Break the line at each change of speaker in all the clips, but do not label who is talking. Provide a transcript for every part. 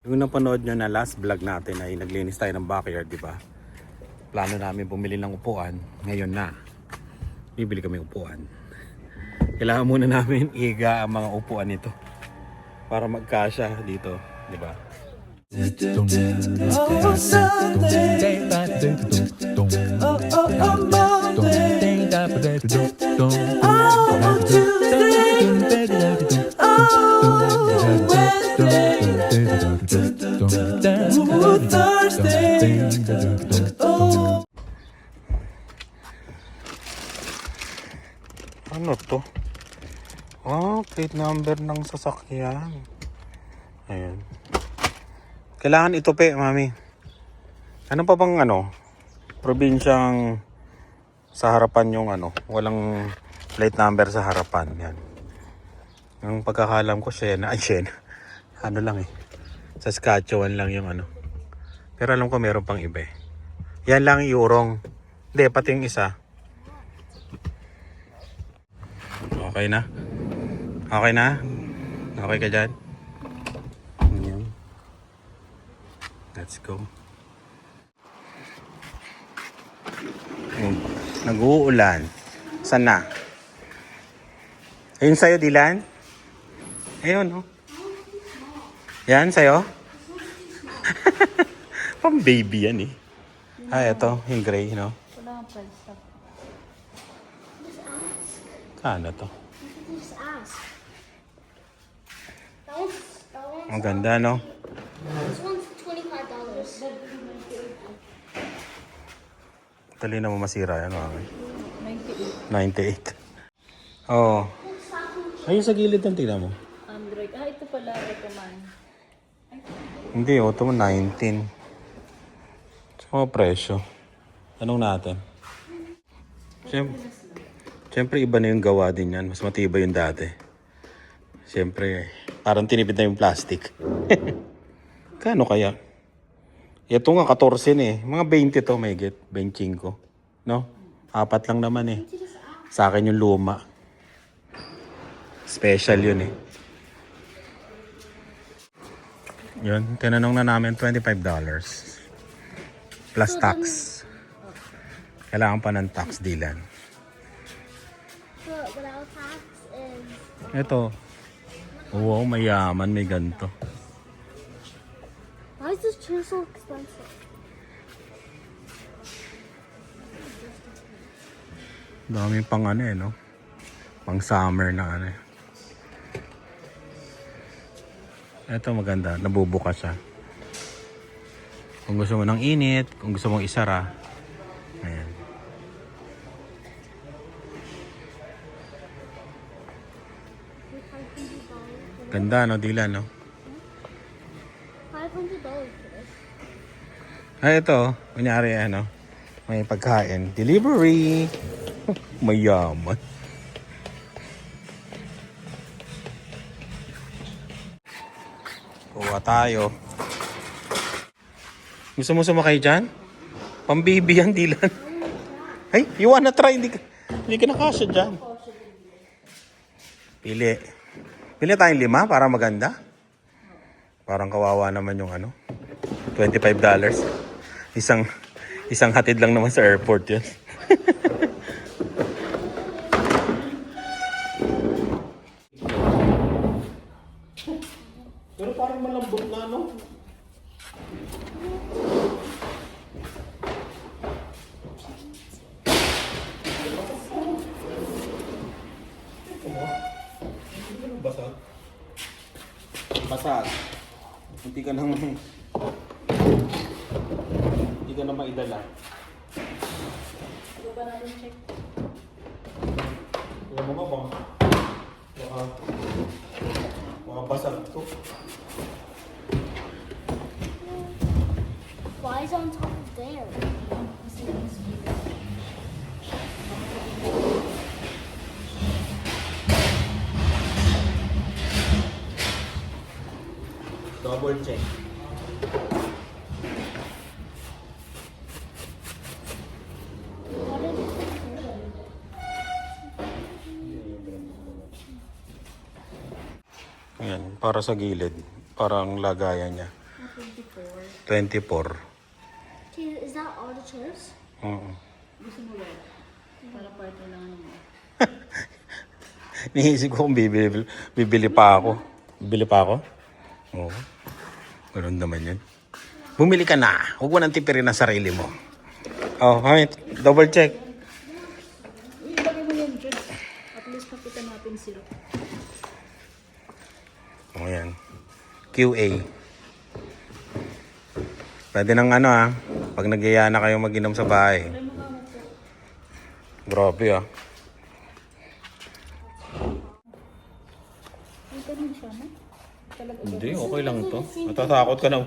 Yung napanood nyo na last vlog natin ay naglinis tayo ng backyard, di ba? Plano namin bumili ng upuan. Ngayon na, bibili kami upuan. Kailangan muna namin iga ang mga upuan nito para magkasya dito, di ba?
Oh, Sunday. Monday. Oh, Tuesday. Oh, Wednesday. Ooh, Thursday. Oh.
Ano to? Oh, plate number ng sasakyan. Ayan. Kailangan ito pe, mami. Ano pa bang probinsyang sa harapan yung walang plate number sa harapan. Yan. Ang pagkakalam ko Siena. Ano lang eh. Saskatchewan lang yung Pero alam ko meron pang iba eh. Yan lang iurong. Hindi, pati yung isa. Okay na? Okay na? Okay ka dyan? Yan. Let's go. Nag-uulan. Saan na? Ayun sa'yo, Dylan? Ayun, no? Yan, sa'yo? Pang baby yan eh. Ito, yung gray, no?
Wala kang price tag.
Kano to?
Just ask.
Ang ganda, no?
This one's $25.
Dali na mo masira yan, mami.
98.
98. Oo. Ayun sa gilid ng tingnan mo.
Android. Ito pala recommend.
Hindi, ito mo 19. So, presyo. Tanong natin. Siyempre, iba na yung gawa din yan. Mas matibay yung dati. Siyempre, parang tinipid na yung plastic. Kano kaya? Ito nga, 14 eh. Mga 20 to, may get. 25. No? 4 lang naman eh. Sa akin yung luma. Special yun eh. Yun, tinanong na namin $25. Plus tax. Kailangan pa ng tax, Dylan.
So, without tax is...
Ito. Wow, mayaman, may ganito.
Why is this chair so expensive?
Dami pang no? Pang summer na eh. Ito maganda, nabubukas siya. Kung gusto mo ng init, kung gusto mong isara. Ayan. Ganda, no, Dylan, no?
$500 for this.
Ito, kunyari, may pagkain. Delivery! Mayaman. Kuha tayo. Gusto mo sumakay dyan? Pambibi yan, Dylan. Ay, you wanna try? Hindi ka nakasya dyan. Pili. Pili tayong 5 para maganda. Parang kawawa naman yung $25. Isang hatid lang naman sa airport yun. Pero parang malambot na, no? Basag. Basag. Hindi ka na maidala.
Ano ba natin check?
Alam mo ba? Baka basag to.
Why is it on top of there?
Double check.
What is it?
Ayan, para sa gilid. Parang lagayan niya. 24.
Is that all the chairs?
Oo.
Gusto mo ba? Para party lang naman.
Niisip ko kung bibili pa ako. Bibili pa ako? Oo. Ganun naman yun. Bumili ka na. Huwag mo nang tipirin ang sarili mo. Oh, Hamid, double check.
Ilagay mo yan, Jed. At least makita natin sila.
O yan. QA. Pwede nang ano ah. Pag nag-iya na kayo mag-inom sa bahay. Grabe ah.
Ay, ganun siya, no? Talaga.
Hindi, okay lang to. Natatakot ka na.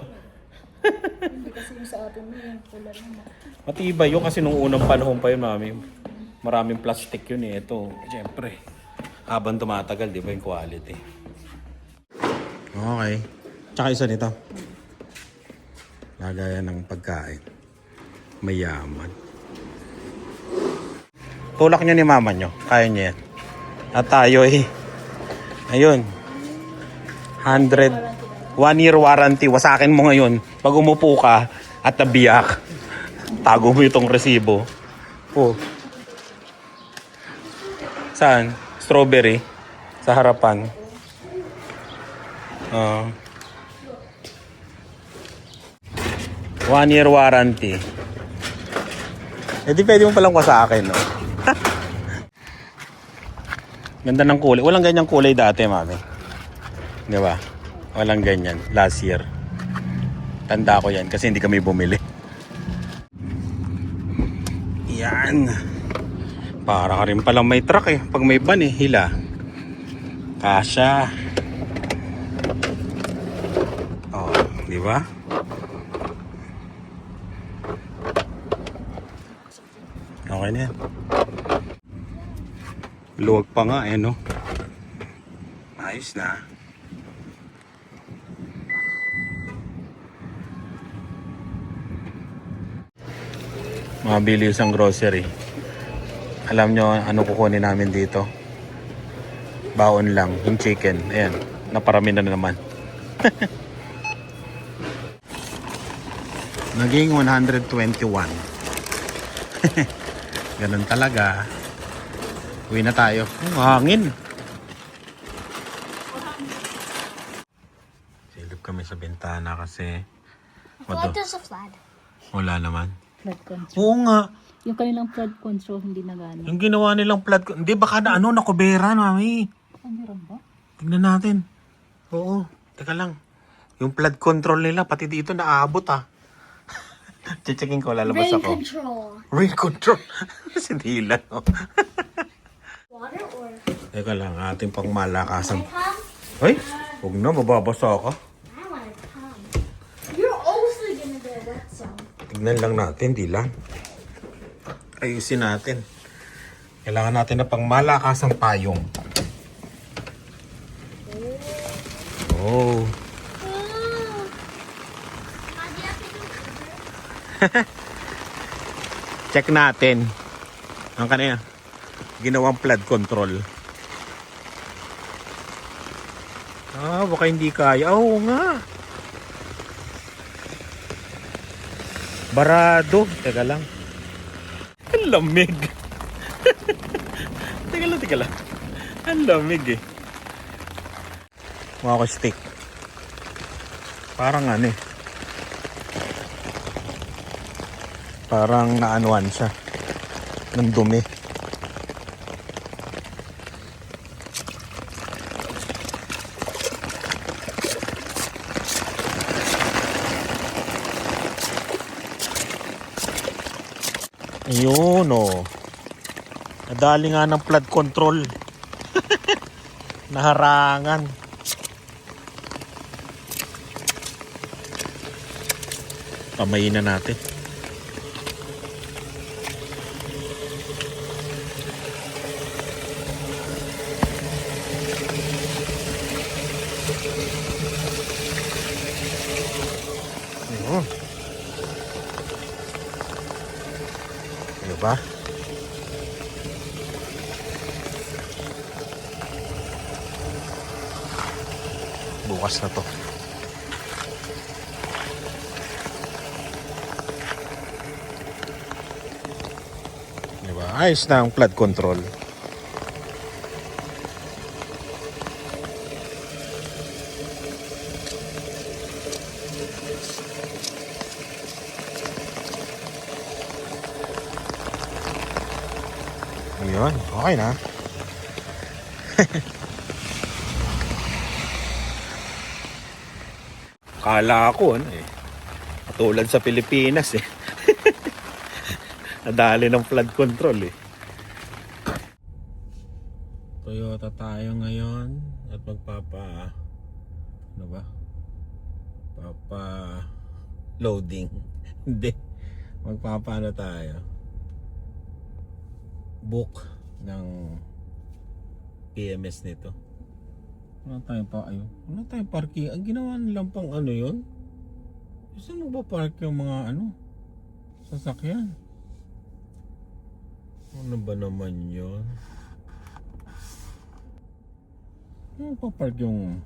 Hindi kasi yung sa atin mo, yung pula naman.
Matibay yun kasi nung unang panahon pa yun, mami. Maraming plastic yun eh. Ito, siyempre. Habang tumatagal, di ba yung quality? Okay. Tsaka isa nito. Lagayan ng pagkain. Mayaman. Tulak nyo ni mama nyo. Kaya nyo yan. At tayo eh. Ayun. 1 year warranty. Wasakin mo ngayon. Pag umupo ka at nabiyak, tago mo itong resibo. Oh. Saan? Strawberry. Sa harapan. 1 year warranty. Eh di pwede mo palang wasakin, no? Ganda ng kulay. Walang ganyang kulay dati, mami. Di ba? Walang ganyan. Last year. Tanda ko yan kasi hindi kami bumili. Yan. Para ka rin palang may truck eh. Pag may van eh, hila. Kasha. Oh, di ba? Okay na yan. Luwag pa nga eh, no? Ayos na. Mabili isang grocery. Alam nyo ano kukunin namin dito? Baon lang, yung chicken. Ayan, naparami na naman. Naging 121. Ganun talaga. Uwi na tayo. Hangin. Silip kami sa bintana kasi
What does a flood?
wala naman.
Flood control.
Oo nga.
Yung kanilang flood control hindi nagana.
Yung ginawa nilang flood control. Hindi, baka na nakubera, mami.
Ah, meron ba?
Tignan natin. Oo. Teka lang. Yung flood control nila, pati dito naaabot ah. Checking ko, lalabas
Rain
ako.
control.
Rain control. Si Dila, no?
Water or
Teka lang, ating pang malakasan.
come?
Ay, huwag na, mababasa ka.
I want to come. You're also gonna get wet some.
Tignan lang natin, Dila. Ayusin natin. Kailangan natin na pang malakasang payong. Oh. Check natin. Ang kanina, ginawang flood control. Ah, baka hindi kaya. Oo nga. Barado. Teka lang. Ang lamig. Teka lang. Ang lamig eh. Mukha ko stick. Parang ano eh. Parang naanuan siya. Ng dumi. Ayun oh. Nadali nga ng flood control. Naharangan. Pamayin na natin. Ayun. Diba? Bukas na to. Ayos na ang flood control. Ayun, okay na. Kala ko ano eh. Katulad sa Pilipinas eh. Nadali ng flood control eh. Toyota tayo ngayon at ano ba? Papa loading. Hindi. Ano tayo? Book ng PMS nito. Wala tayong wala tayong parking. Ang ginawa nilang pang ano yun? Saan mo ba park yung mga sasakyan? Ano ba naman yun? Ano pa park yung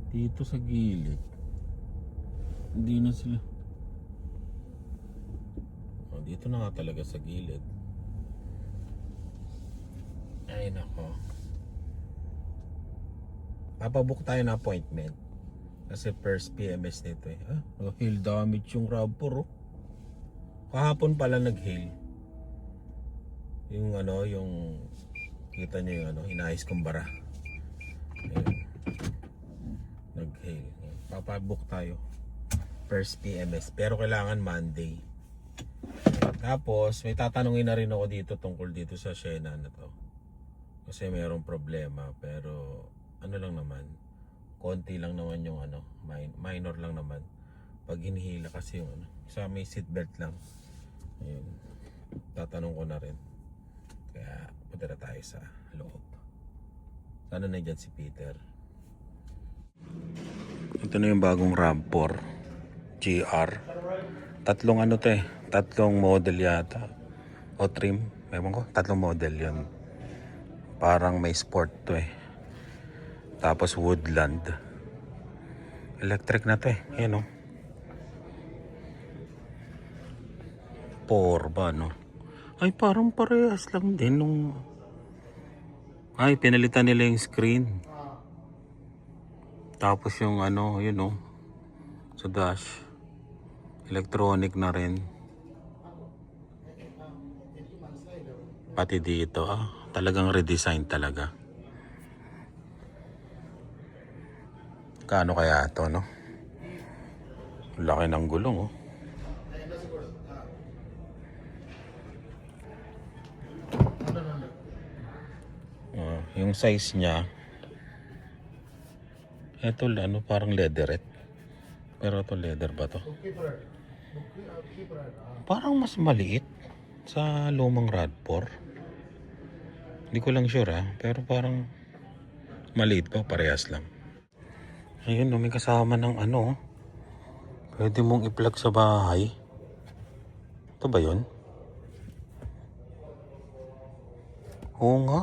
dito sa gilid? Hindi na sila. Dito na nga talaga sa gilid. Ay nako. Papabook tayo na appointment. Kasi first PMS nito eh. Hail damage yung RAV4 oh. Kahapon pala nag-hail. Yung yung kita nyo yung inayos kong bara. Ayun. Nag-hail. Papabook tayo. First PMS. Pero kailangan Monday. Tapos may tatanungin na rin ako dito tungkol dito sa Sienna na to. Kasi mayroong problema pero lang naman, konti lang naman yung minor lang naman. Pag hinihila kasi yung sa may seatbelt lang. Ayun. Tatanong ko na rin. Kaya punta na tayo sa loob. Sana nandiyan si Peter. Ito na yung bagong RAV4 GR. Tatlong tatlong model yata o trim, ewan ko, tatlong model yun. Parang may sport to eh. Tapos woodland. Electric na to eh. Ayan o. 4 ba no? Ay parang parehas lang din nung ay pinalitan nila yung screen. Tapos yung yun o, sa dash electronic na rin. Pati dito talagang redesign talaga. Kaano kaya ito no? Laki ng gulong oh. Yung size niya ito parang leatherette. Pero ito leather ba to? Parang mas maliit sa lumang RAV4. Hindi ko lang sure pero parang maliit pa, parehas lang. Ayun may kasama ng pwede mong i-plug sa bahay. Ito ba yun? Oo nga.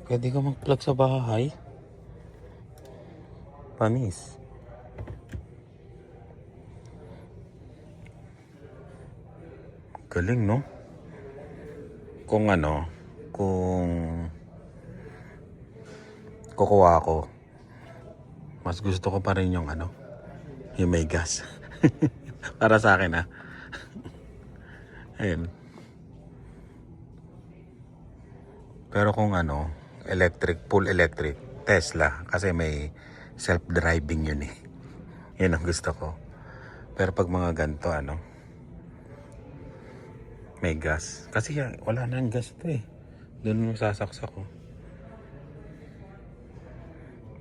Pwede ka mag-plug sa bahay. Panis. Galing no? Kung kukuha ko, mas gusto ko pa rin yung yung may gas. Para sa akin Ayun. Pero kung electric, full electric, Tesla. Kasi may self-driving yun eh. Yun ang gusto ko. Pero pag mga ganito may gas. Kasi wala nang gas to eh. Doon sasaksak ko.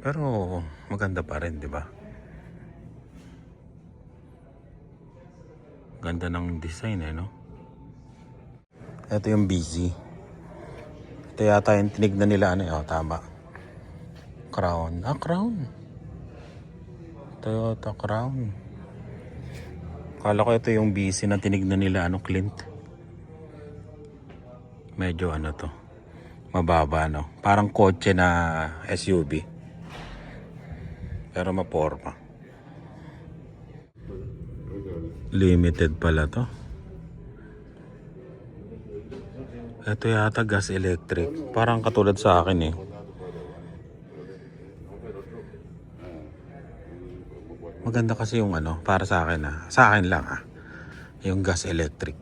Pero maganda pa rin, di ba? Ganda ng design no? Ito yung busy. Ito yata yung tinignan nila tama. Crown. Crown. Toyota Crown. Kala ko ito yung busy na tinignan nila Clint. Medyo to. Mababa Parang kotse na SUV. Pero maporma. Limited pala to. Ito yata gas electric. Parang katulad sa akin eh. Maganda kasi yung ano, para sa akin ah. Sa akin lang ah. Yung gas electric.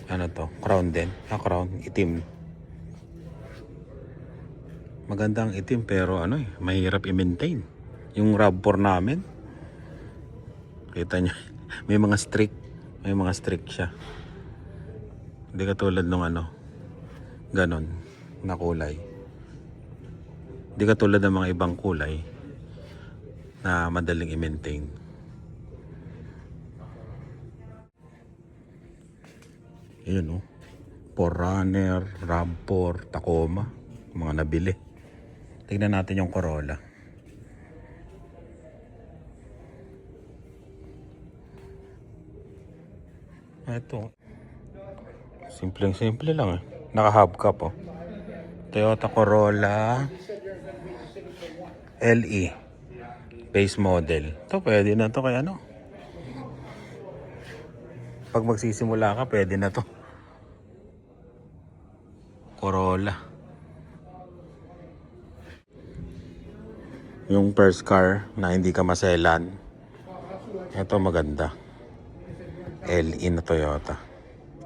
Ano to? Crown din. Crown. Itim. Maganda ang itim pero ano eh. Mahirap i-maintain. Yung RAV4 namin. Kita nyo. May mga strict. May mga strict siya. Hindi katulad nung ano. Ganon. Na kulay. Hindi katulad ng mga ibang kulay. Na madaling i-maintain. Yun oh. 4Runner, RAV4, Tacoma. Mga nabili. Tignan natin yung Corolla. Ito. Simpleng-simple lang eh. Naka-hubcap oh. Toyota Corolla LE. Base model. Ito pwede na to kaya ano. Pag magsisimula ka, pwede na to. Corolla. Yung first car na hindi ka maselan. Ito maganda. LE na Toyota.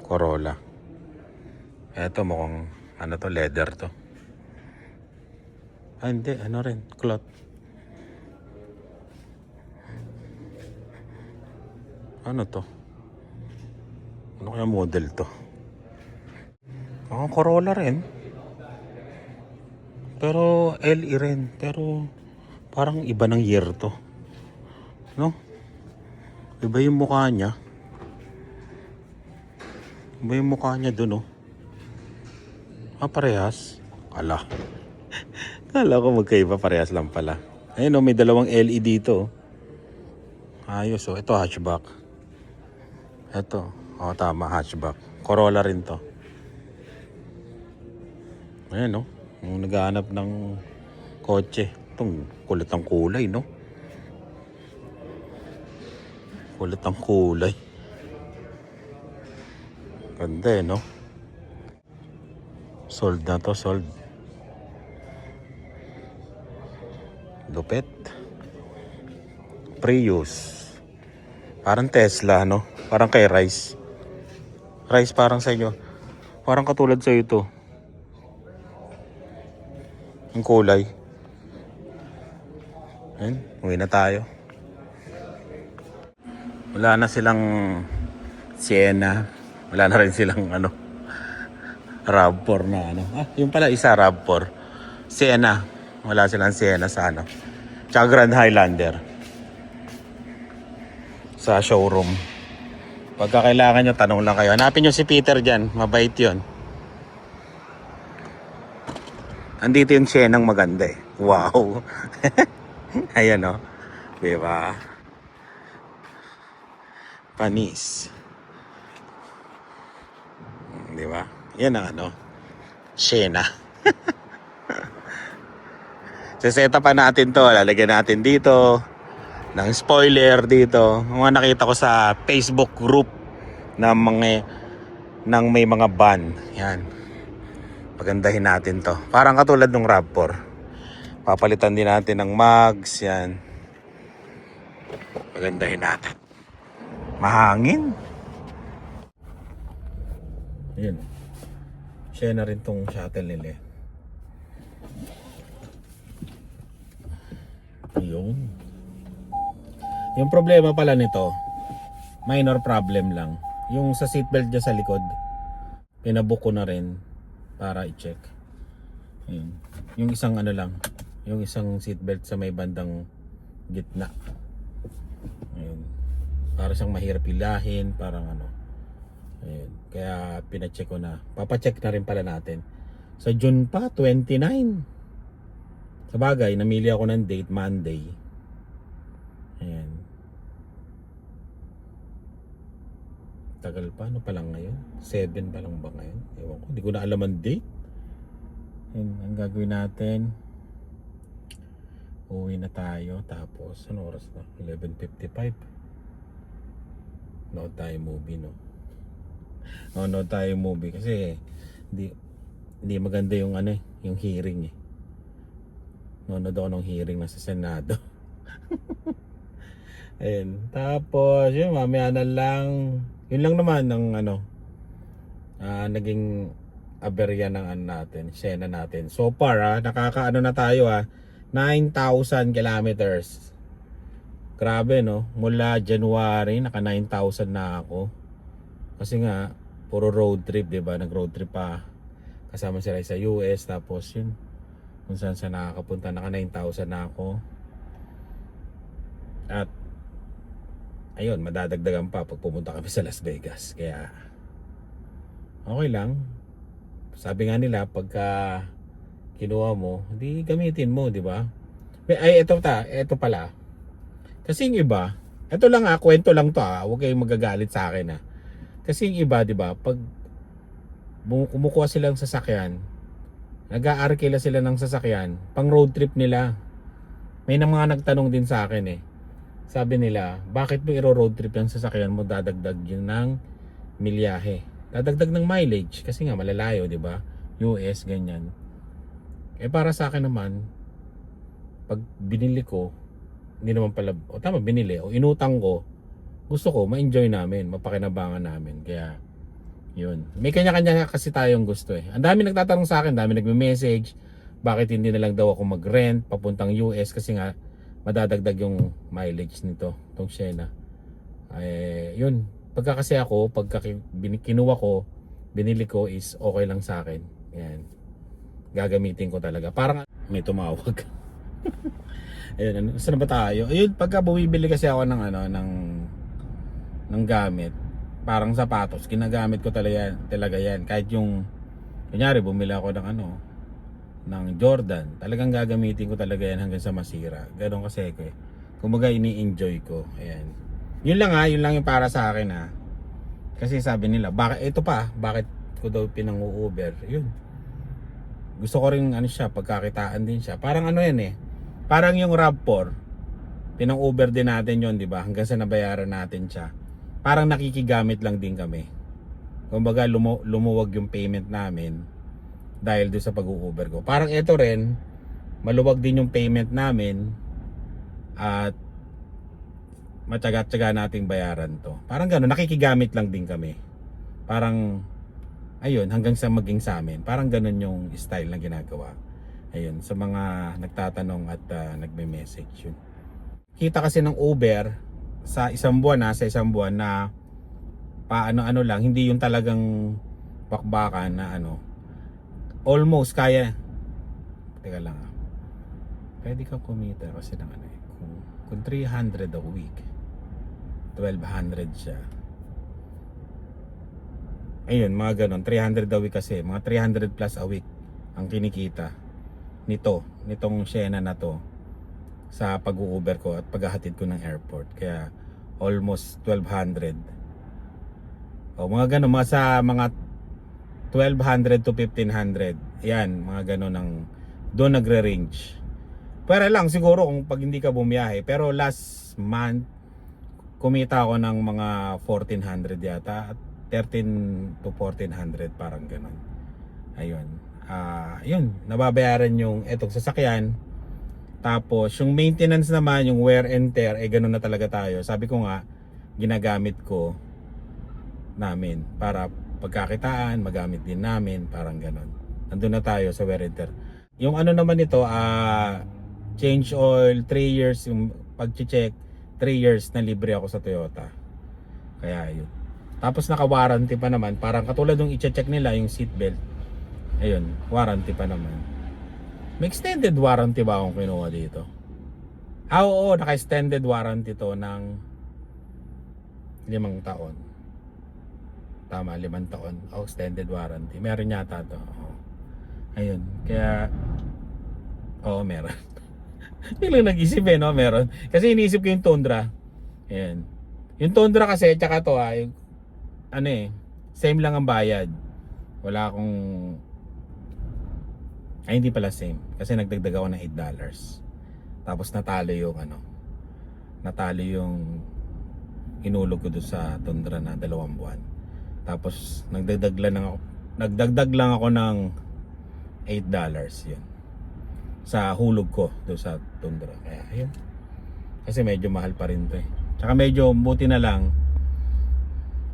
Corolla. Ito mukhang ano to, leather to. Ah hindi, ano rin, cloth. Ano to? Ano kaya model to? Corolla rin. Pero LE rin. Pero parang iba ng year to. No? Iba yung mukha niya. Iba yung mukha niya dun oh. Parehas. Kala. Kala ko magkaiba, parehas lang pala. Ayun oh, may dalawang LE dito. Ayos oh. Ito hatchback. Ito. Oh, tama, hatchback. Corolla rin to. Ayan oh. Yung naghahanap ng kotse. Itong kulit ang kulay, no? Kulit ang kulay. Ganda eh, no? Sold na to, sold. Lupet. Prius. Parang Tesla, no? Parang kay Rice. Rice parang sa inyo. Parang katulad sa ito. Ang kulay. Ayun, uwi na tayo. Wala na silang Sienna. Wala na rin silang ano, RAV4 na ano. Yung pala isa RAV4. Sienna. Wala silang Sienna sa ano. Tsaka Grand Highlander. Sa showroom. Pagka kailangan nyo, tanong lang kayo. Hanapin nyo si Peter dyan. Mabait yun. Andito yung Siennang maganda eh. Wow. Ayan o. Diba? Panis. Diba? Yan ang ano. Sienna. Seseta pa natin to. Lalagyan natin dito. Ng spoiler dito. Mga nakita ko sa Facebook group na ng may mga van. Yan. Pagandahin natin to. Parang katulad ng RAV4. Papalitan din natin ng mags. Yan. Pagandahin natin. Mahangin. Yan. Share na rin tong shuttle nila. Yun. Yung problema pala nito, minor problem lang. Yung sa seatbelt dyan sa likod, pinabook ko na rin para i-check. Ayun. Yung isang ano lang, yung isang seatbelt sa may bandang gitna. Ayun. Para siyang mahirap ilahin, parang ano. Ayun. Kaya pina-check ko na. Papacheck na rin pala natin. Sa June pa, 29. Sa bagay, namili ako ng date, Monday. Ayan. Tagal pa, ano pa lang ngayon? 7 pa lang ba ngayon? Ewan ko, hindi ko na alam ang date. Ayan, ang gagawin natin. Uwi na tayo. Tapos, ano oras na? 11:55. Nood tayo movie, no? Nood tayo movie kasi hindi maganda yung ano, yung hearing eh. Nood ako ng hearing na sa Senado. Ayun. Tapos, yun, mamaya na lang. Yun lang naman ng ano, naging aberya ng ano natin, Sena natin. So far, nakakaano na tayo 9,000 kilometers. Grabe, no? Mula January, naka 9,000 na ako. Kasi nga, puro road trip, diba? Nag-road trip pa. Kasama sila sa US. Tapos yun, kung saan saan nakakapunta, naka 9,000 na ako. At ayun, madadagdagan pa pag pumunta kami sa Las Vegas. Kaya okay lang. Sabi nga nila, pagka kinuha mo, hindi gamitin mo, di ba? Ay, ito pala. Kasi yung iba, ito lang kwento lang to huwag kayong magagalit sa akin Kasi yung iba, di ba, pag kumukuha silang sasakyan, nag-aarkila sila ng sasakyan, pang road trip nila. May mga nagtanong din sa akin Sabi nila, bakit mo iro-road trip yung sasakyan mo, dadagdag yun ng milyahe? Dadagdag ng mileage kasi nga malalayo, di ba? US, ganyan. Para sa akin naman, pag binili ko, hindi naman pala, binili, o inutang ko, gusto ko, ma-enjoy namin, mapakinabangan namin. Kaya, yun. May kanya-kanya kasi tayong gusto Ang dami nagtatanong sa akin, dami nagme-message, bakit hindi na lang daw ako mag-rent papuntang US kasi nga, madadagdag yung mileage nito, tong Sienna. Yun. Pagka kasi ako, kinuha ko, binili ko is okay lang sa akin. Yan. Gagamitin ko talaga. Parang may tumawag. Ayun, saan ba tayo? Ayun, pagka bumibili kasi ako ng ng gamit, parang sapatos, ginagamit ko talaga yan. Kahit yung, kunyari, bumili ako ng Jordan, talagang gagamitin ko talaga yan hanggang sa masira. Ganon kasi ko Kumbaga ini-enjoy ko. Ayan. Yun lang yung para sa akin Kasi sabi nila, bakit ko daw pinang-Uber? Yun. Gusto ko rin pagkakitaan din siya. Parang parang yung RAV4, pinang-Uber din natin yun, di ba? Hanggang sa nabayaran natin siya. Parang nakikigamit lang din kami. Kumbaga lumuwag yung payment namin dahil doon sa pag-Uber ko. Parang ito rin, maluwag din yung payment namin at matyaga-tyaga nating bayaran to. Parang gano'n, nakikigamit lang din kami. Parang, ayun, hanggang sa maging sa amin. Parang gano'n yung style na ginagawa. Ayun, sa mga nagtatanong at nagme-message yun. Kita kasi ng Uber sa isang buwan na paano-ano lang, hindi yung talagang bakbakan na almost kaya. Teka lang pwede kang kumita kasi ng kung 300 a week, 1,200 siya. Ayun, mga ganon, 300 a week kasi, mga 300 plus a week ang kinikita nitong Sienna na to sa pag-Uber ko at paghahatid ko ng airport. Kaya almost 1,200. Mga ganon, sa mga 1,200 to 1,500. Yan, mga ganon doon nagre-range. Pero lang siguro kung pag hindi ka bumiyahe. Pero last month kumita ako ng mga 1,400 yata, 13 to 1,400, parang ganon. Ayun. Yun, nababayaran yung etong sasakyan. Tapos yung maintenance naman, yung wear and tear, ganon na talaga tayo. Sabi ko nga, ginagamit ko namin para pagkakitaan, magamit din namin, parang ganon. Nandun na tayo sa wear and tear. Yung naman ito, change oil, 3 years, yung pag-check, 3 years na libre ako sa Toyota. Kaya yun. Tapos naka-warranty pa naman, parang katulad ng i-check nila yung seatbelt. Ayun, warranty pa naman. May extended warranty ba akong kinuha dito? Oo, naka-extended warranty to ng 5 taon. Tama, 5 taon. Extended warranty. Meron yata to. Ayun, kaya meron. Hindi lang nag-isip no, meron. Kasi iniisip ko yung Tundra. Ayan. Yung Tundra kasi, tsaka to same lang ang bayad. Wala akong, hindi pala same. Kasi nagdagdag ako ng $8. Tapos natalo yung hinulog ko doon sa Tundra na 2 buwan. Tapos nagdagdag lang ako ng $8 yun sa hulog ko doon sa Tundra. Kaya yun, kasi medyo mahal pa rin to eh. Tsaka medyo buti na lang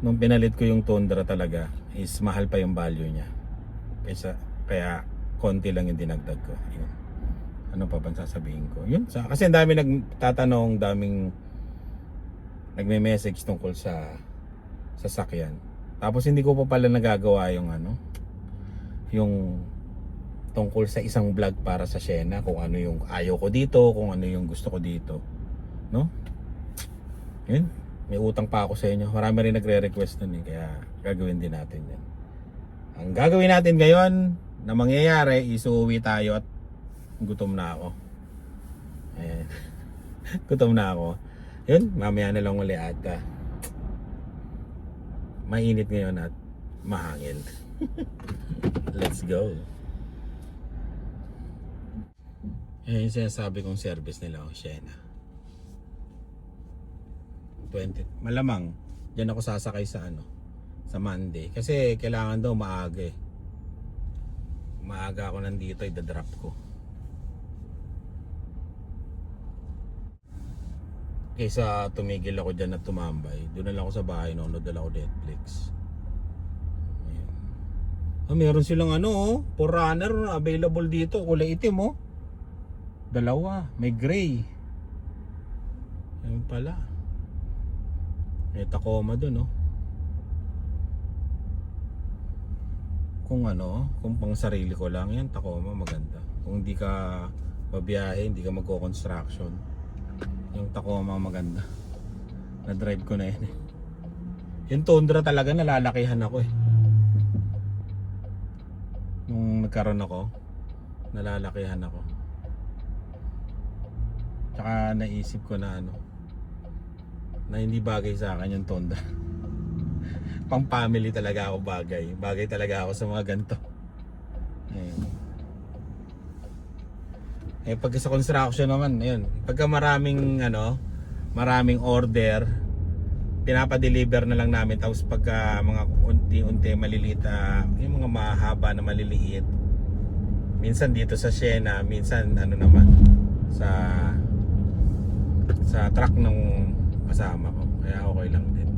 nung pinalit ko yung Tundra talaga is mahal pa yung value niya, kaya konti lang yung dinagdag ko. Yun. Ano pa bang sasabihin ko? Yun, kasi ang dami nagtatanong, daming nagme-message tungkol sa sasakyan. Tapos hindi ko pa pala nagagawa yung tungkol sa isang vlog para sa Sienna, kung ano yung ayaw ko dito, kung ano yung gusto ko dito, no? Yun, may utang pa ako sa inyo. Marami rin nagre-request nun kaya gagawin din natin yan. Ang gagawin natin ngayon na mangyayari is uuwi tayo at gutom na ako. Ayan. Gutom na ako. Yun, mamaya na lang uli at mainit ngayon at mahangin. Let's go. Ayan yung sinasabi kong service nila, Sienna. 20. Malamang, dyan ako sasakay sa sa Monday. Kasi kailangan daw maaga eh. Maaga ako nandito, idadrop ko. Kaysa tumigil ako dyan at tumambay, doon na lang ako sa bahay, nanonood na lang ako Netflix. Ayan. Meron silang Forerunner na available dito, kulay itim dalawa, may gray. Ayun pala. May Tacoma dun kung pang sarili ko lang yan, Tacoma maganda. Kung hindi ka babiyahe, hindi ka magko-construction, yung Tacoma maganda. Na-drive ko na yan eh. Yung Tundra talaga nalalakihan ako eh. Nung nagkaroon ako, nalalakihan ako. Tsaka naisip ko na na hindi bagay sa akin yung Tundra. Pang family talaga ako bagay. Bagay talaga ako sa mga ganito. Pagka sa construction naman, yun. Pagka maraming order, pinapa-deliver na lang namin. Tapos pagka mga unti-unti maliliit, yung mga mahaba na maliliit, minsan dito sa Sienna, minsan naman sa truck ng kasama ko. Kaya okay lang din.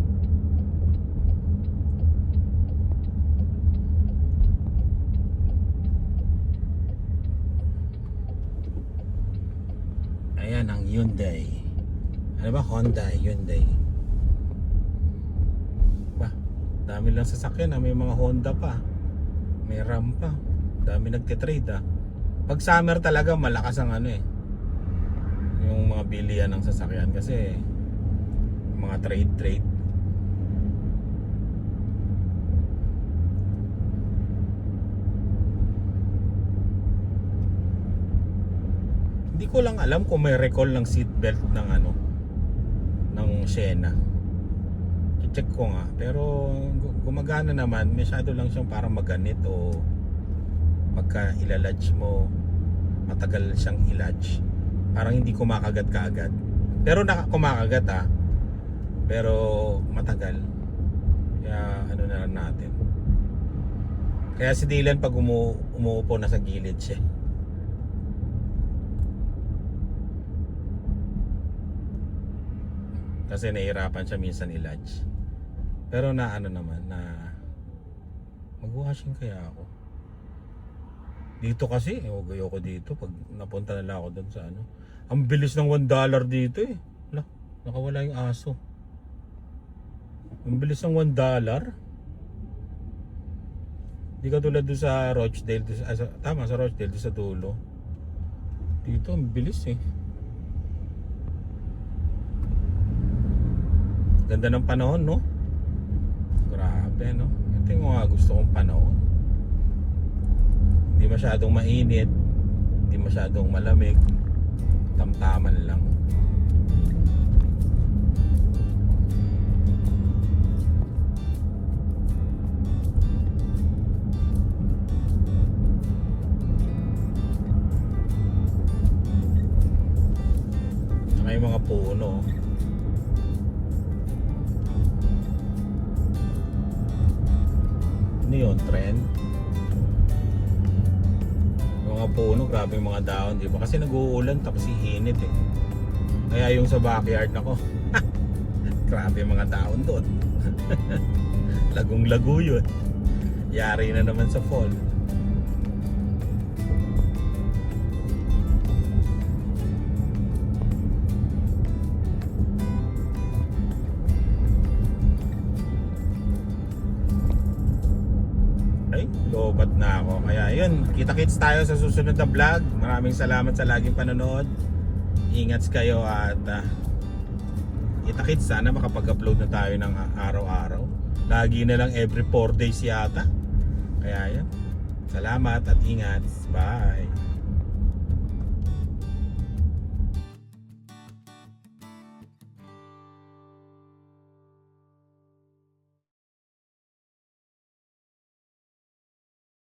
Ayan ang Hyundai. Ano ba? Honda, Hyundai. Dami lang sasakyan may mga Honda pa. May Ram pa. Dami nagtitrade Pag summer talaga malakas ang yung mga bilihan ng sasakyan kasi mga trade. Hindi ko lang alam kung may recall ng seatbelt ng ng Sienna. I-check ko nga, pero gumagana naman. Masyado lang siyang parang maganit o pagka ilalodge mo, matagal siyang ilodge. Parang hindi kumakagat kaagad. Pero kumakagat pero matagal. Kaya na lang natin. Kaya si Dylan pag umuupo na sa gilid siya. Kasi nahihirapan siya minsan i-lodge. Pero naman na mag-washing kaya ako. Dito kasi, ayoko dito pag napunta na lang ako doon sa Ang bilis ng $1 dito eh. Nakawala yung aso. Ang bilis ng $1. Di ka tulad doon sa Rochdale, tama sa Rochdale, doon sa dulo. Dito ang bilis eh. Ganda ng panahon, no? Grabe, no? Ito yung mga gusto kong panahon. Hindi masyadong mainit, hindi masyadong malamig, tamtaman lang. yung mga puno. Ano yun? Trend? Yung mga puno, grabe yung mga dahon, di ba? Kasi nag-uulan tapos iinit eh. Kaya yung sa backyard nako, grabe yung mga dahon doon. Lagong-lago yun. Yari na naman sa fall. Ay, lobat na ako. Kaya yun, kita-kits tayo sa susunod na vlog. Maraming salamat sa laging panonood. Ingat kayo at kita-kits. Sana makapag-upload na tayo ng araw-araw. Lagi na lang every 4 days yata. Kaya yan. Salamat at ingat. Bye.